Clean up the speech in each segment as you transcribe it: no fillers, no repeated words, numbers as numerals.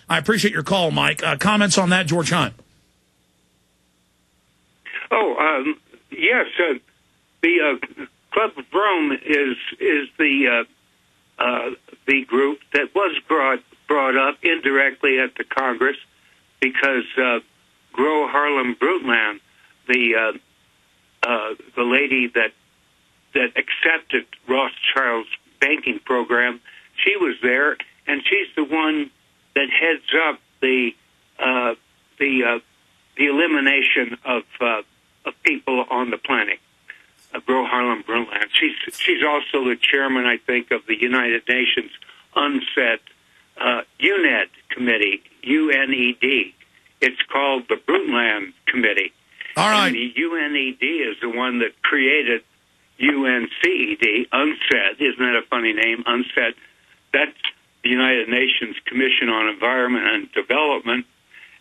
I appreciate your call, Mike. Comments on that, George Hunt? Yes. The Club of Rome is the group that was brought up indirectly at the Congress because Gro Harlem Brundtland, the lady that accepted Rothschild's banking program, she was there, and she's the one that heads up the elimination of people on the planet. Gro Harlem Brundtland. She's also the chairman, I think, of the United Nations UNCED UNED committee, UNED. It's called the Brundtland Committee. All right. And the UNED is the one that created UNCED, UNCED. Isn't that a funny name, UNCED? That's the United Nations Commission on Environment and Development,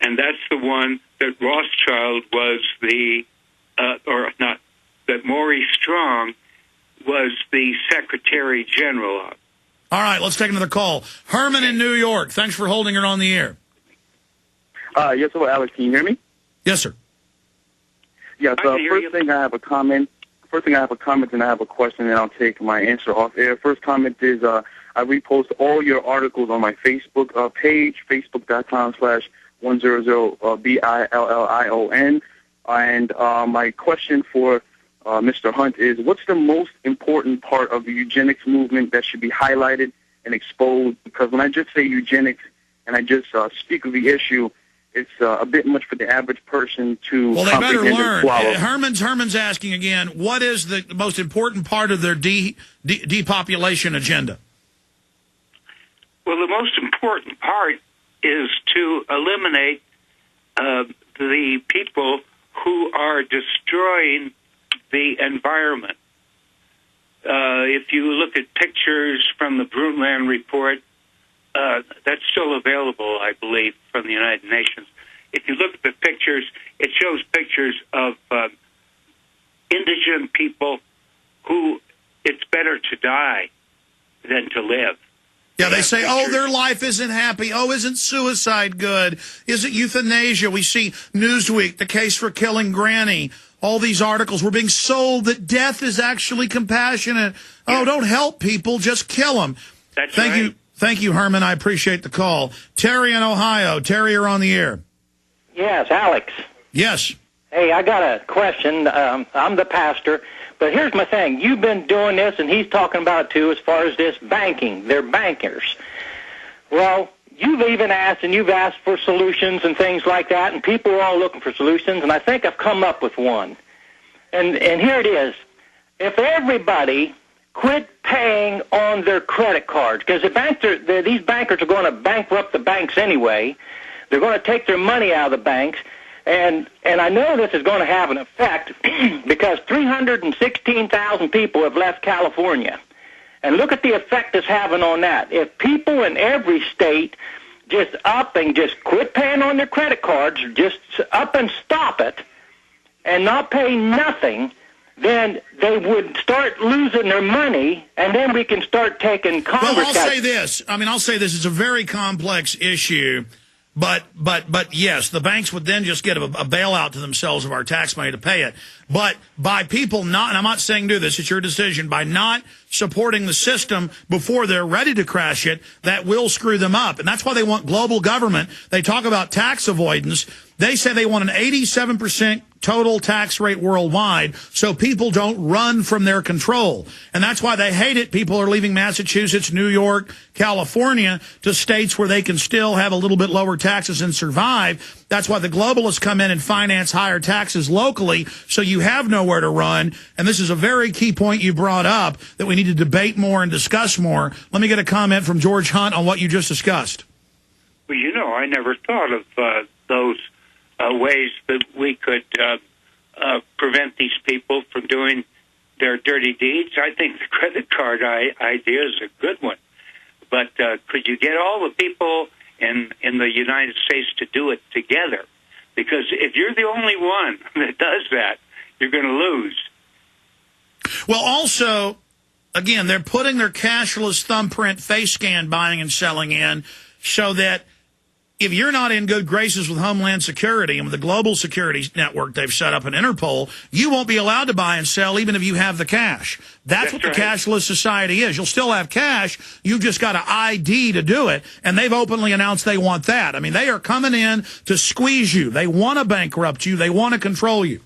and that's the one that Rothschild was that Maurice Strong was the Secretary General of. All right, let's take another call. Herman in New York, thanks for holding her on the air. Yes, hello, Alex. Can you hear me? Yes, sir. Yes. First thing, I have a comment, and I have a question, and I'll take my answer off air. First comment is I repost all your articles on my Facebook page, facebook.com/100BILLION. And my question for Mr. Hunt is, what's the most important part of the eugenics movement that should be highlighted and exposed? Because when I just say eugenics and I just speak of the issue, it's a bit much for the average person to comprehend and swallow. Herman's asking again, what is the most important part of their depopulation agenda? Well, the most important part is to eliminate the people who are destroying the environment. If you look at pictures from the Brundtland report, that's still available, I believe, from the United Nations. If you look at the pictures, it shows pictures of indigent people who it's better to die than to live. Yeah, they say, oh, their life isn't happy. Oh, isn't suicide good? Isn't euthanasia? We see Newsweek, the case for killing Granny. All these articles were being sold that death is actually compassionate. Oh, don't help people, just kill them. That's right. Thank you, Herman. I appreciate the call. Terry in Ohio. Terry, you're on the air. Yes, Alex. Yes. Hey, I got a question. I'm the pastor, but here's my thing. You've been doing this, and he's talking about it, too, as far as this banking. They're bankers. Well, you've even asked, and you've asked for solutions and things like that, and people are all looking for solutions, and I think I've come up with one. And here it is. If everybody quit paying on their credit cards, because these bankers are going to bankrupt the banks anyway. They're going to take their money out of the banks, and I know this is going to have an effect because 316,000 people have left California. And look at the effect it's having on that. If people in every state just up and just quit paying on their credit cards, just up and stop it, and not pay nothing, then they would start losing their money, and then we can start taking Congress. Well, I'll say this. It's a very complex issue, but yes, the banks would then just get a bailout to themselves of our tax money to pay it. But by people not, and I'm not saying do this, it's your decision, by not supporting the system before they're ready to crash it, that will screw them up. And that's why they want global government. They talk about tax avoidance. They say they want an 87% total tax rate worldwide so people don't run from their control. And that's why they hate it. People are leaving Massachusetts, New York, California to states where they can still have a little bit lower taxes and survive. That's why the globalists come in and finance higher taxes locally so you have nowhere to run. And this is a very key point you brought up that we need to debate more and discuss more. Let me get a comment from George Hunt on what you just discussed. Well, I never thought of those ways that we could prevent these people from doing their dirty deeds. I think the credit card idea is a good one. But could you get all the people in the United States to do it together? Because if you're the only one that does that, you're going to lose. Well, also, again, they're putting their cashless thumbprint face scan buying and selling in so that if you're not in good graces with Homeland Security and with the global security network they've set up in Interpol, you won't be allowed to buy and sell even if you have the cash. That's what the cashless society is. You'll still have cash. You've just got an ID to do it. And they've openly announced they want that. I mean, they are coming in to squeeze you. They want to bankrupt you. They want to control you.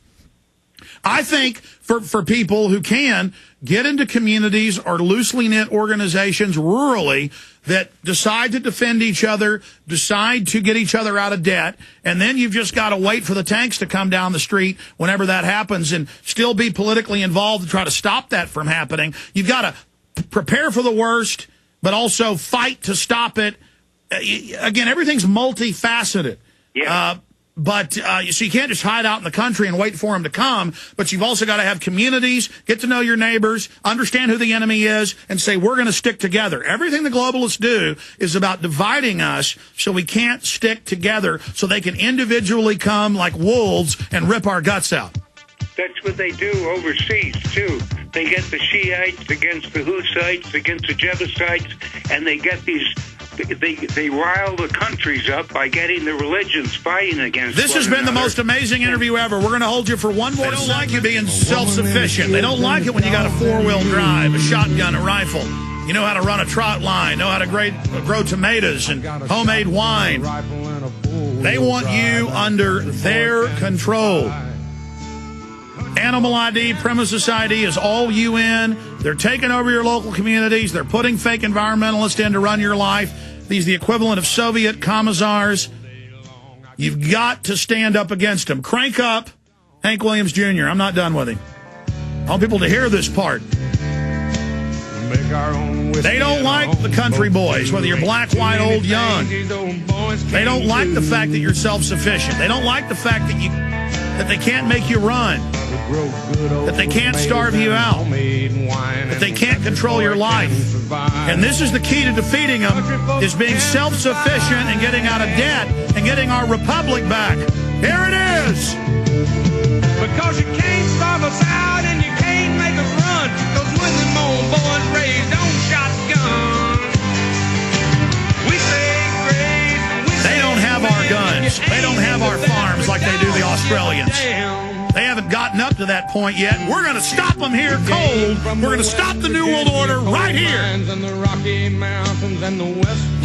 I think for people who can get into communities or loosely knit organizations rurally that decide to defend each other, decide to get each other out of debt, and then you've just got to wait for the tanks to come down the street whenever that happens and still be politically involved to try to stop that from happening. You've got to prepare for the worst, but also fight to stop it. Again, everything's multifaceted. Yeah. So you can't just hide out in the country and wait for them to come, but you've also got to have communities, get to know your neighbors, understand who the enemy is, and say, we're going to stick together. Everything the globalists do is about dividing us so we can't stick together so they can individually come like wolves and rip our guts out. That's what they do overseas, too. They get the Shiites against the Hussites, against the Jebusites, and they get these... They rile the countries up by getting the religions fighting against This has been the most amazing interview ever. We're going to hold you for one more. They don't like you being self-sufficient. They don't like it when you got a four-wheel drive, a shotgun, a rifle. You know how to run a trot line, know how to grow tomatoes and homemade wine. They want you under their control. Animal ID, premises ID is all UN. They're taking over your local communities. They're putting fake environmentalists in to run your life. These are the equivalent of Soviet commissars. You've got to stand up against them. Crank up Hank Williams Jr. I'm not done with him. I want people to hear this part. They don't like the country boys, whether you're black, white, old, young. They don't like the fact that you're self-sufficient. They don't like the fact that they can't make you run, that they can't starve you out, that they can't control your life. And this is the key to defeating them, is being self-sufficient and getting out of debt and getting our republic back. Here it is. Because you can't starve us out and you can't make us run. Because when them old boys raised on shotguns, we say grace. They don't have our guns. They don't have our farms like they do the Australians. They haven't gotten up to that point yet. We're going to stop them here cold. We're going to stop the New World Order right here.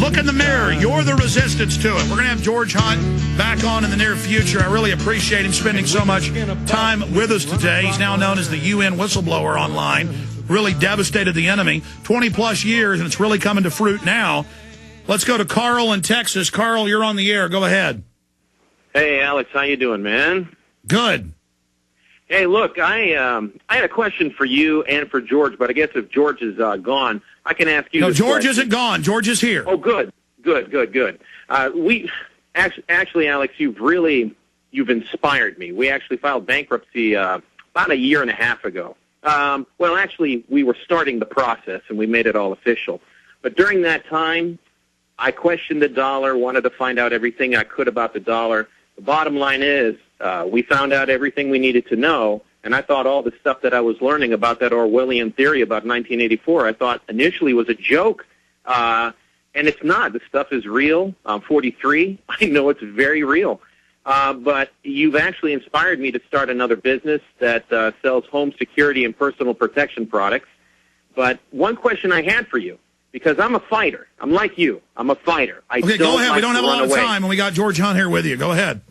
Look in the mirror. You're the resistance to it. We're going to have George Hunt back on in the near future. I really appreciate him spending so much time with us today. He's now known as the UN whistleblower online. Really devastated the enemy. 20-plus years, and it's really coming to fruit now. Let's go to Carl in Texas. Carl, you're on the air. Go ahead. Hey, Alex. How you doing, man? Good. Hey, look, I had a question for you and for George, but I guess if George is gone, I can ask you. No, this George question. isn't gone. George is here. Oh, good. We actually, Alex, you've inspired me. We actually filed bankruptcy about a year and a half ago. Well, actually, we were starting the process, and we made it all official. But during that time, I questioned the dollar, wanted to find out everything I could about the dollar. The bottom line is, we found out everything we needed to know, and I thought all the stuff that I was learning about that Orwellian theory about 1984, I thought initially was a joke, and it's not. The stuff is real. I'm 43. I know it's very real. But you've actually inspired me to start another business that sells home security and personal protection products. But one question I had for you, because I'm a fighter. I'm like you. I'm a fighter. Okay, go ahead. We don't have a lot of time, and we got George Hunt here with you. Go ahead.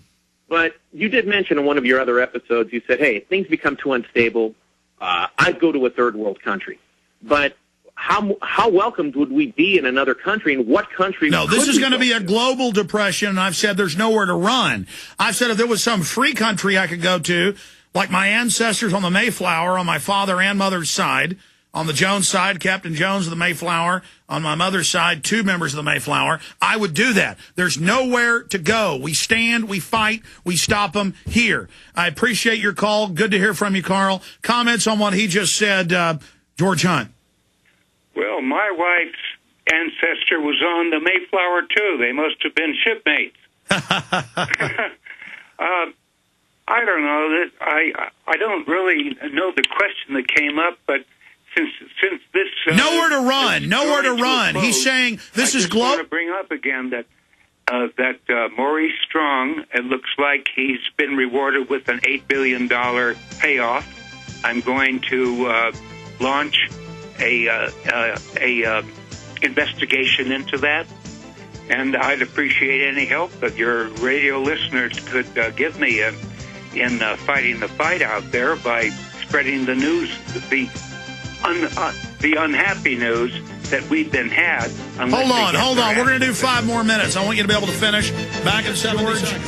But you did mention in one of your other episodes, you said, hey, if things become too unstable, I'd go to a third world country. But how welcomed would we be in another country, and what country? No, this is going to be a global depression, and I've said there's nowhere to run. I've said if there was some free country I could go to, like my ancestors on the Mayflower on my father and mother's side, on the Jones side, Captain Jones of the Mayflower. On my mother's side, 2 members of the Mayflower. I would do that. There's nowhere to go. We stand, we fight, we stop them here. I appreciate your call. Good to hear from you, Carl. Comments on what he just said, George Hunt. Well, my wife's ancestor was on the Mayflower, too. They must have been shipmates. I don't know. I don't really know the question that came up, but since this nowhere to run. He's saying this is global. I want to bring up again that that Maurice Strong, it looks like he's been rewarded with an $8 billion payoff. I'm going to launch a investigation into that, and I'd appreciate any help that your radio listeners could give me in fighting the fight out there by spreading the news, the unhappy news that we've been had. Hold on. We're going to do 5 more minutes. I want you to be able to finish. Back in 70 seconds.